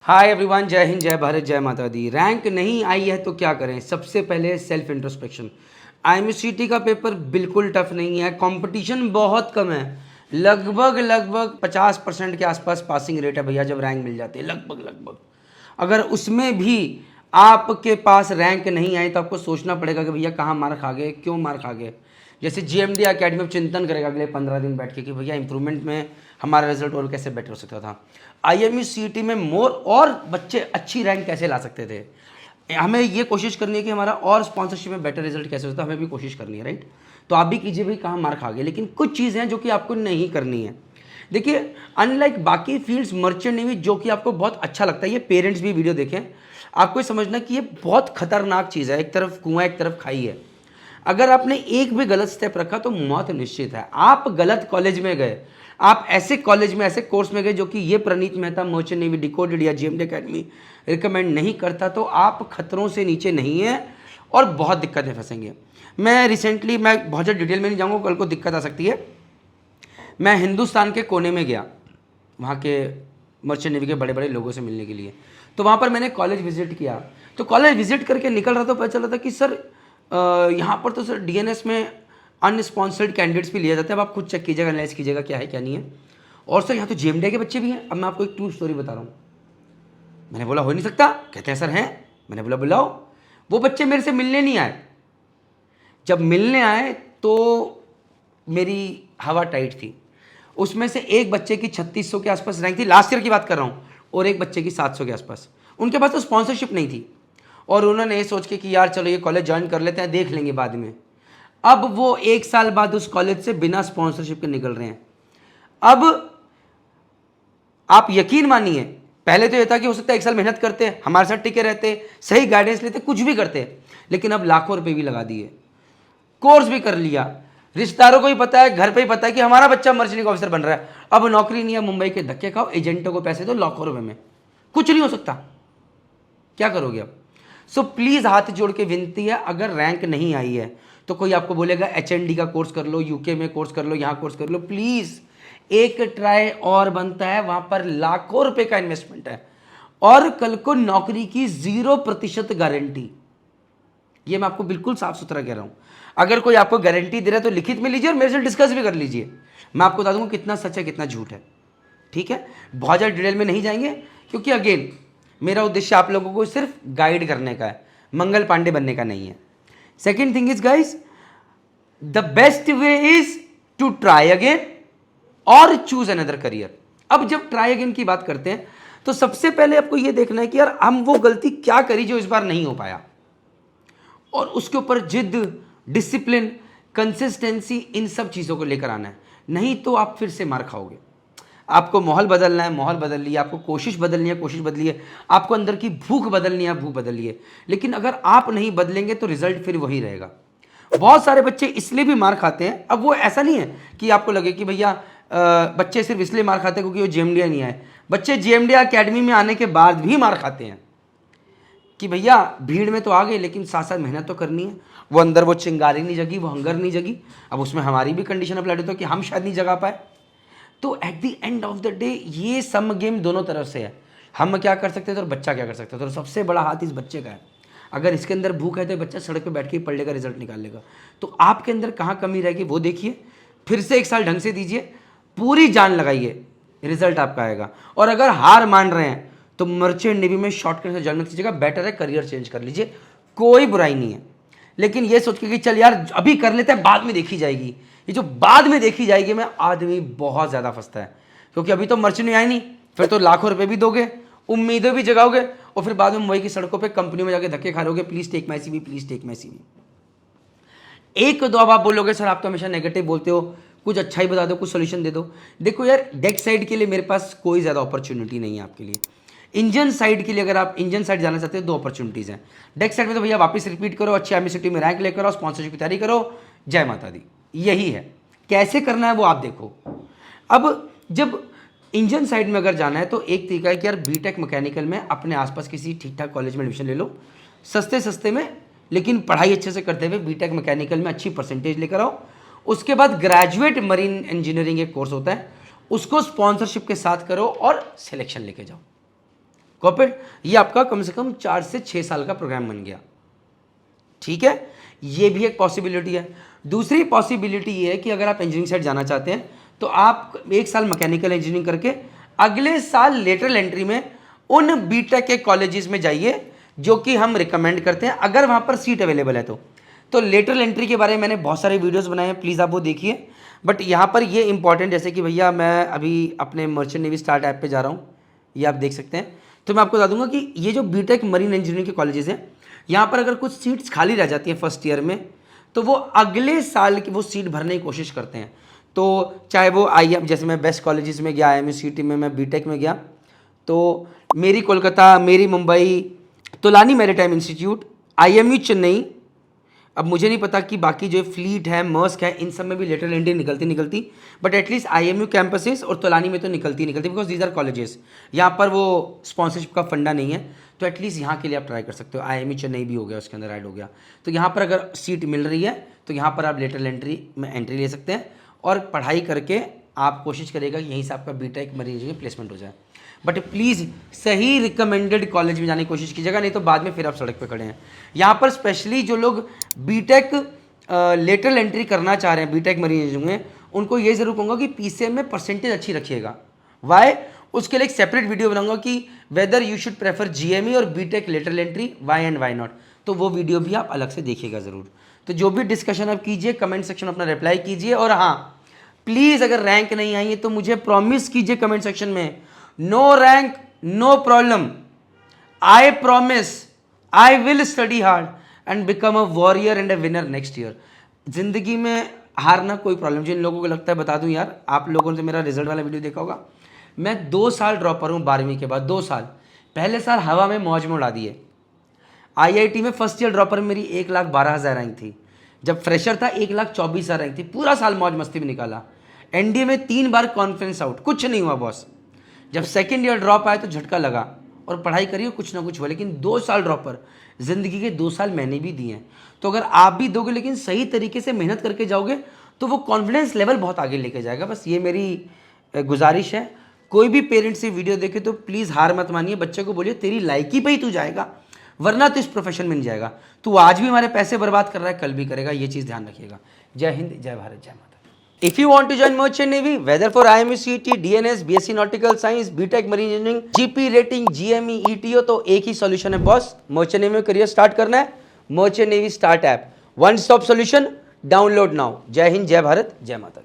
Hi everyone, जय हिंद, जय भारत, जय माता दी। रैंक नहीं आई है तो क्या करें? सबसे पहले सेल्फ इंट्रोस्पेक्शन। आईएमसीटी का पेपर बिल्कुल टफ नहीं है, कंपटीशन बहुत कम है। लगभग 50% के आसपास पासिंग रेट है भैया, जब रैंक मिल जाती है लगभग। अगर उसमें भी आपके पास रैंक नहीं आई तो आपको सोचना पड़ेगा कि भैया कहाँ मार खा गए, क्यों मार खा गए। जैसे जीएमडी अकेडमी में चिंतन करेगा अगले 15 दिन बैठ के कि भैया इंप्रूवमेंट में हमारा रिजल्ट और कैसे बेटर हो सकता था। आईएमसीटी में मोर और बच्चे अच्छी रैंक कैसे ला सकते थे। हमें ये कोशिश करनी है कि हमारा और स्पॉन्सरशिप में बेटर रिजल्ट कैसे होता है, हमें भी कोशिश करनी है, राइट। तो आप भी कीजिए भाई, कहाँ मार खा गए। लेकिन कुछ चीज़ें हैं जो कि आपको नहीं करनी है। देखिए, अनलाइक बाकी फील्ड्स, मर्चेंट नेवी जो कि आपको बहुत अच्छा लगता है, ये पेरेंट्स भी वीडियो देखें, आपको ये समझना कि ये बहुत खतरनाक चीज़ है। एक तरफ कुआं, एक तरफ खाई है। अगर आपने एक भी गलत स्टेप रखा तो मौत निश्चित है। आप गलत कॉलेज में गए, आप ऐसे कॉलेज में, ऐसे कोर्स में गए जो कि ये प्रणीत मेहता, मर्चेंट नेवी, डिकोडेड या जीएमडी अकेडमी रिकमेंड नहीं करता, तो आप खतरों से नीचे नहीं हैं और बहुत दिक्कतें फंसेंगे। मैं रिसेंटली, मैं बहुत ज़्यादा डिटेल में नहीं जाऊँगा, कल को दिक्कत आ सकती है। मैं हिंदुस्तान के कोने में गया, वहाँ के मर्चेंट नेवी के बड़े बड़े लोगों से मिलने के लिए। तो वहाँ पर मैंने कॉलेज विजिट किया। तो कॉलेज विजिट करके निकल रहा था, पता चला था कि सर यहाँ पर तो सर डीएनएस में अनस्पॉन्सर्ड कैंडिडेट्स भी लिए जाते हैं। अब आप खुद चेक कीजिएगा, एनालाइज कीजिएगा क्या है क्या नहीं है। और सर यहाँ तो जेएमडी के बच्चे भी हैं। अब मैं आपको एक ट्रू स्टोरी बता रहा हूँ। मैंने बोला हो नहीं सकता, कहते हैं सर हैं। मैंने बोला बुलाओ। वो बच्चे मेरे से मिलने नहीं आए। जब मिलने आए तो मेरी हवा टाइट थी। उसमें से एक बच्चे की 3600 के आसपास रैंक थी, लास्ट ईयर की बात कर रहा हूँ, और एक बच्चे की 700 के आसपास। उनके पास तो स्पॉन्सरशिप नहीं थी और उन्होंने ये सोच के कि यार चलो ये कॉलेज ज्वाइन कर लेते हैं, देख लेंगे बाद में। अब वो 1 साल बाद उस कॉलेज से बिना स्पॉन्सरशिप के निकल रहे हैं। अब आप यकीन मानिए, पहले तो ये था कि हो सकता है 1 साल मेहनत करते, हमारे साथ टिके रहते, सही गाइडेंस लेते, कुछ भी करते, लेकिन अब लाखों रुपए भी लगा दिए, कोर्स भी कर लिया, रिश्तेदारों को ही पता है, घर पे ही पता है कि हमारा बच्चा मर्चेंट ऑफिसर बन रहा है। अब नौकरी नहीं है, मुंबई के धक्के खाओ, एजेंटों को पैसे दो लाखों रुपए में, कुछ नहीं हो सकता। क्या करोगे अब? सो प्लीज हाथ जोड़ के विनती है, अगर रैंक नहीं आई है तो कोई आपको बोलेगा एचएनडी का कोर्स कर लो, यूके में कोर्स कर लो, यहां कोर्स कर लो, प्लीज एक ट्राई और बनता है। वहां पर लाखों रुपए का इन्वेस्टमेंट है और कल को नौकरी की 0% गारंटी। ये मैं आपको बिल्कुल साफ सुथरा कह रहा हूं। अगर कोई आपको गारंटी दे रहा है तो लिखित में लीजिए और मेरे से डिस्कस भी कर लीजिए। मैं आपको बता दूंगा कितना सच है कितना झूठ है, ठीक है। बहुत ज़्यादा डिटेल में नहीं जाएंगे, क्योंकि अगेन मेरा उद्देश्य आप लोगों को सिर्फ गाइड करने का है, मंगल पांडे बनने का नहीं है। Second thing is guys, the best way is to try again और चूज अनदर करियर। अब जब ट्राई अगेन की बात करते हैं तो सबसे पहले आपको यह देखना है कि यार हम वो गलती क्या करी जो इस बार नहीं हो पाया, और उसके ऊपर जिद, डिसिप्लिन, कंसिस्टेंसी, इन सब चीज़ों को लेकर आना है। नहीं तो आप फिर से मार खाओगे। आपको माहौल बदलना है, माहौल बदल लिया, आपको कोशिश बदलनी है, कोशिश बदलिए, आपको अंदर की भूख बदलनी है, भूख बदलिए। लेकिन अगर आप नहीं बदलेंगे तो रिजल्ट फिर वही रहेगा। बहुत सारे बच्चे इसलिए भी मार खाते हैं। अब वो ऐसा नहीं है कि आपको लगे कि भैया बच्चे सिर्फ इसलिए मार खाते हैं क्योंकि वो जेएमडी नहीं आए। बच्चे जेएमडी अकेडमी में आने के बाद भी मार खाते हैं कि भैया भीड़ में तो आ गए, लेकिन साथ साथ मेहनत तो करनी है। वो अंदर वो चिंगारी नहीं जगी, वो हंगर नहीं जगी। अब उसमें हमारी भी कंडीशन अप्लाई होती है कि हम शायद नहीं जगा पाए। तो at the end of the day ये सम गेम दोनों तरफ से है। हम क्या कर सकते थे और बच्चा क्या कर सकता है, तो सबसे बड़ा हाथ इस बच्चे का है। अगर इसके अंदर भूख है तो बच्चा सड़क पे बैठ के पढ़ लेगा, रिजल्ट निकाल लेगा। तो आपके अंदर कहाँ कमी रहेगी वो देखिए, फिर से 1 साल ढंग से दीजिए, पूरी जान लगाइए, रिजल्ट आपका आएगा। और अगर हार मान रहे हैं तो मर्चेंट नेवी में शॉर्टकट से जॉइन कीजिएगा, बेटर है करियर चेंज कर लीजिए, कोई बुराई नहीं है। लेकिन ये सोच के कि चल यार अभी कर लेते हैं, बाद में देखी जाएगी, ये जो बाद में देखी जाएगी में आदमी बहुत ज़्यादा फंसता है। क्योंकि अभी तो मर्चेंट में आई नहीं, फिर तो लाखों रुपए भी दोगे, उम्मीदें भी जगाओगे, और फिर बाद में मुंबई की सड़कों पे कंपनी में जाके धक्के खा लोगे, please take my CV, please take my CV. एक दो अब आप बोलोगे सर आप तो हमेशा नेगेटिव बोलते हो, कुछ अच्छा ही बता दो, कुछ सोल्यूशन दे दो। देखो यार, डेक साइड के लिए मेरे पास कोई ज़्यादा अपॉर्चुनिटी नहीं है आपके लिए। इंजन साइड के लिए अगर आप इंजन साइड जाना चाहते हो, 2 अपॉर्चुनिटीज़ हैं। डेक साइड में तो भैया वापस रिपीट करो, अच्छी एमएससीटी में रैंक लेकर आओ, स्पॉन्सरशिप की तैयारी करो, जय माता दी, यही है। कैसे करना है वो आप देखो। अब जब इंजन साइड में अगर जाना है तो एक तरीका है कि यार बीटेक मैकेनिकल में अपने आसपास किसी ठीक ठाक कॉलेज में एडमिशन ले लो, सस्ते सस्ते में, लेकिन पढ़ाई अच्छे से करते हुए बीटेक मैकेनिकल में अच्छी परसेंटेज लेकर आओ। उसके बाद ग्रेजुएट मरीन इंजीनियरिंग एक कोर्स होता है, उसको स्पॉन्सरशिप के साथ करो और सिलेक्शन लेके जाओ। कॉर्पोरेट, ये आपका कम से कम 4 से 6 साल का प्रोग्राम बन गया। ठीक है, ये भी एक पॉसिबिलिटी है। दूसरी पॉसिबिलिटी ये है कि अगर आप इंजीनियरिंग साइड जाना चाहते हैं तो आप 1 साल मैकेनिकल इंजीनियरिंग करके अगले साल लेटरल एंट्री में उन बीटेक के कॉलेजेस में जाइए जो कि हम रिकमेंड करते हैं, अगर वहाँ पर सीट अवेलेबल है तो लेटरल एंट्री के बारे में मैंने बहुत सारे वीडियोस बनाए हैं, प्लीज़ आप वो देखिए। बट यहाँ पर ये इंपॉर्टेंट, जैसे कि भैया मैं अभी अपने मर्चेंट नेवी स्टार्ट ऐप पे जा रहा हूँ, ये आप देख सकते हैं। तो मैं आपको बता दूंगा कि ये जो बीटेक मरीन इंजीनियरिंग के कॉलेजेस हैं, यहाँ पर अगर कुछ सीट्स खाली रह जाती हैं फर्स्ट ईयर में, तो वो अगले साल की वो सीट भरने की कोशिश करते हैं। तो चाहे वो जैसे मैं बेस्ट कॉलेजेस में गया, IMUCT में मैं बीटेक में गया, तो मेरी कोलकाता, मेरी Mumbai, Tolani maritime institute, IMU Chennai, अब मुझे नहीं पता कि बाकी जो फ्लीट है, मर्स्क है, इन सब में भी लेटरल एंट्री निकलती, बट एटलीस्ट IMU कैंपसेस और तोलानी में तो निकलती बिकॉज दीज आर कॉलेजेस, यहाँ पर वो स्पॉन्सरशिप का फंडा नहीं है, तो एटलीस्ट यहाँ के लिए आप ट्राई कर सकते हो। IMU चेन्नई भी हो गया, उसके अंदर ऐड हो गया, तो यहाँ पर अगर सीट मिल रही है तो यहाँ पर आप लेटरल एंट्री में एंट्री ले सकते हैं और पढ़ाई करके आप कोशिश करेगा कि यहीं से आपका बीटेक मरीन इंजीनियरिंग प्लेसमेंट हो जाए। बट प्लीज़ सही रिकमेंडेड कॉलेज में जाने की कोशिश कीजिएगा, नहीं तो बाद में फिर आप सड़क पे खड़े हैं। यहाँ पर स्पेशली जो लोग बीटेक लेटरल एंट्री करना चाह रहे हैं बीटेक मरीन इंजीनियरिंग में, उनको ये ज़रूर कहूँगा कि PCM में परसेंटेज अच्छी रखिएगा। वाई, उसके लिए एक सेपरेट वीडियो बनाऊंगा कि whether you should prefer GME और BTech lateral entry, why and why not, तो वो वीडियो भी आप अलग से देखिएगा ज़रूर। तो जो भी डिस्कशन आप कीजिए, कमेंट सेक्शन में अपना रिप्लाई कीजिए, और हाँ प्लीज़ अगर रैंक नहीं आई है तो मुझे प्रॉमिस कीजिए कमेंट सेक्शन में, no rank no problem, I promise I will study hard and become a warrior and a winner next year. जिंदगी में हारना कोई प्रॉब्लम, जिन लोगों को लगता है, बता दूं यार, आप लोगों ने मेरा रिजल्ट वाला वीडियो देखा होगा, मैं 2 साल ड्रॉपर हूँ 12वीं के बाद, 2 साल। पहले साल हवा में मौज में उड़ा दिए। IIT में फर्स्ट ईयर ड्रॉपर में मेरी 1,12,000 रैंक थी, जब फ्रेशर था 1,24,000 रैंक थी, पूरा साल मौज मस्ती में निकाला। NDA में 3 बार कॉन्फ्रेंस आउट, कुछ नहीं हुआ बॉस। जब सेकेंड ईयर ड्रॉप आया तो झटका लगा, और पढ़ाई करिए कुछ ना कुछ हुआ, लेकिन 2 साल ड्रॉपर, ज़िंदगी के 2 साल मैंने भी दिए हैं। तो अगर आप भी दोगे लेकिन सही तरीके से मेहनत करके जाओगे तो वो कॉन्फिडेंस लेवल बहुत आगे लेके जाएगा। बस ये मेरी गुजारिश है। कोई भी पेरेंट्स ये वीडियो देखे तो प्लीज़ हार मत मानिए, बच्चे को बोलिए तेरी लायकी पे ही तू जाएगा, वरना तो इस प्रोफेशन में नहीं जाएगा। तू आज भी हमारे पैसे बर्बाद कर रहा है, कल भी करेगा, ये चीज़ ध्यान रखिएगा। जय हिंद, जय भारत, जय माता। If you want to join Merchant Navy, whether for IMUCT, DNS, BSc Nautical Science, BTech Marine Engineering, GP Rating, GME, ETO, तो एक ही सॉल्यूशन है बॉस, मर्चेंट नेवी में करियर स्टार्ट करना है, merchant navy start app, one stop solution, download now. जय हिंद, जय भारत, जय माता।